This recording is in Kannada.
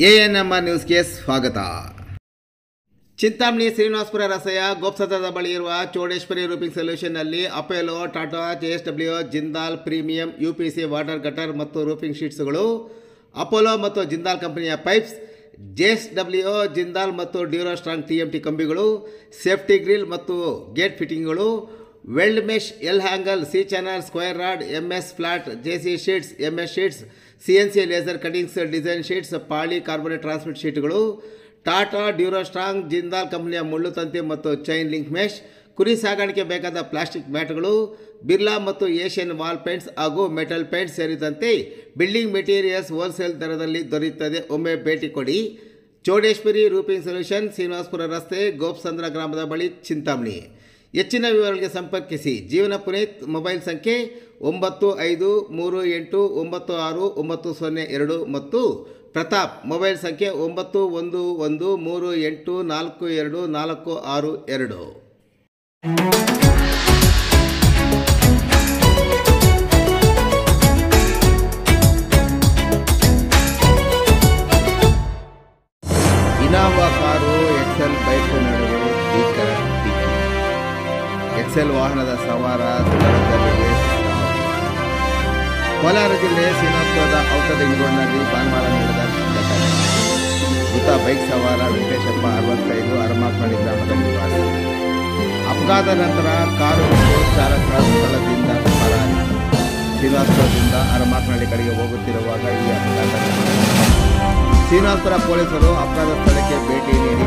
ಎಎನ್ಎಂಆರ್ ನ್ಯೂಸ್ಗೆ ಸ್ವಾಗತ. ಚಿಂತಾಮಣಿ ಶ್ರೀನಿವಾಸಪುರ ರಸ್ತೆಯ ಗೋಪ್ಸತ್ರದ ಬಳಿ ಇರುವ ಚೌಡೇಶ್ವರಿ ರೂಫಿಂಗ್ ಸೊಲ್ಯೂಷನ್ನಲ್ಲಿ Apollo, Tata, JSW, Jindal premium UPC water gutter ಮತ್ತು ರೂಫಿಂಗ್ ಶೀಟ್ಸ್ಗಳು, ಅಪೋಲೋ ಮತ್ತು ಜಿಂದಾಲ್ ಕಂಪನಿಯ ಪೈಪ್ಸ್, JSW, ಜಿಂದಾಲ್ ಮತ್ತು ಡ್ಯೂರಾಸ್ಟ್ರಾಂಗ್ TMT ಕಂಬಿಗಳು, ಸೇಫ್ಟಿ ಗ್ರಿಲ್ ಮತ್ತು ಗೇಟ್ ಫಿಟ್ಟಿಂಗ್ಗಳು, weld mesh, L angle, C channel, square rod, MS flat, JC sheets, MS sheets, CNC laser cuttings, design sheets, polycarbonate transmit ಶೀಟ್ಗಳು, ಟಾಟಾ, ಡ್ಯೂರಾಸ್ಟ್ರಾಂಗ್, ಜಿಂದಾಲ್ ಕಂಪನಿಯ ಮುಳ್ಳು ತಂತಿ ಮತ್ತು ಚೈನ್ ಲಿಂಕ್ ಮೆಶ್, ಕುರಿ ಸಾಗಾಣಿಕೆ ಬೇಕಾದ ಪ್ಲಾಸ್ಟಿಕ್ ಮ್ಯಾಟ್ಗಳು, ಬಿರ್ಲಾ ಮತ್ತು ಏಷ್ಯನ್ ವಾಲ್ ಪೇಂಟ್ಸ್ ಹಾಗೂ ಮೆಟಲ್ ಪೇಂಟ್ಸ್ ಸೇರಿದಂತೆ ಬಿಲ್ಡಿಂಗ್ ಮೆಟೀರಿಯಲ್ಸ್ ಹೋಲ್ಸೇಲ್ ದರದಲ್ಲಿ ದೊರೆಯುತ್ತದೆ. ಒಮ್ಮೆ ಭೇಟಿ ಕೊಡಿ. ಚೌಡೇಶ್ವರಿ ರೂಫಿಂಗ್ ಸೊಲ್ಯೂಷನ್, ಶ್ರೀನಿವಾಸಪುರ ರಸ್ತೆ, ಗೋಪ್ಸಂದ್ರ ಗ್ರಾಮದ ಬಳಿ, ಚಿಂತಾಮಣಿ. ಹೆಚ್ಚಿನ ವಿವರಗಳಿಗೆ ಸಂಪರ್ಕಿಸಿ. ಜೀವನ ಪುನೀತ್ ಮೊಬೈಲ್ ಸಂಖ್ಯೆ 9538969002 ಮತ್ತು ಪ್ರತಾಪ್ ಮೊಬೈಲ್ ಸಂಖ್ಯೆ 9113842462. ಇನೋವಾ ಕಾರು ಎಕ್ಸೆಲ್ ಬೈಕ್ ನಡುವೆ ಭೀಕರ ಡಿಕ್ಕಿ. ಎಕ್ಸೆಲ್ ವಾಹನದ ಸವಾರ ಸ್ಥಳದಲ್ಲಿದೆ. ಕೋಲಾರ ಜಿಲ್ಲೆ ಶ್ರೀನಿವಾಸಪುರದ ಔಷಧ ಇಂಗೋಡ್ನಲ್ಲಿ ಭಾನುವಾರ ನಡೆದ ಘಟನೆ. ಮೃತ ಬೈಕ್ ಸವಾರ ವೆಂಕಟೇಶಪ್ಪ 65, ಅರಮಾಕ್ನಳ್ಳಿ ಗ್ರಾಮದ ನಿವಾಸಿ. ಅಪಘಾತ ನಂತರ ಕಾರು ಮತ್ತು ಚಾಲಕ ಸ್ಥಳದಿಂದ ಪರಾರಿ. ಶ್ರೀನಿವಾಸಪುರದಿಂದ ಅರಮಾಕ್ನಳ್ಳಿ ಕಡೆಗೆ ಹೋಗುತ್ತಿರುವಾಗ ಈ ಅಪಘಾತ ನಡೆದಿದೆ. ಶ್ರೀನಿವಾಸಪುರ ಪೊಲೀಸರು ಅಪಘಾತ ಸ್ಥಳಕ್ಕೆ ಭೇಟಿ ನೀಡಿ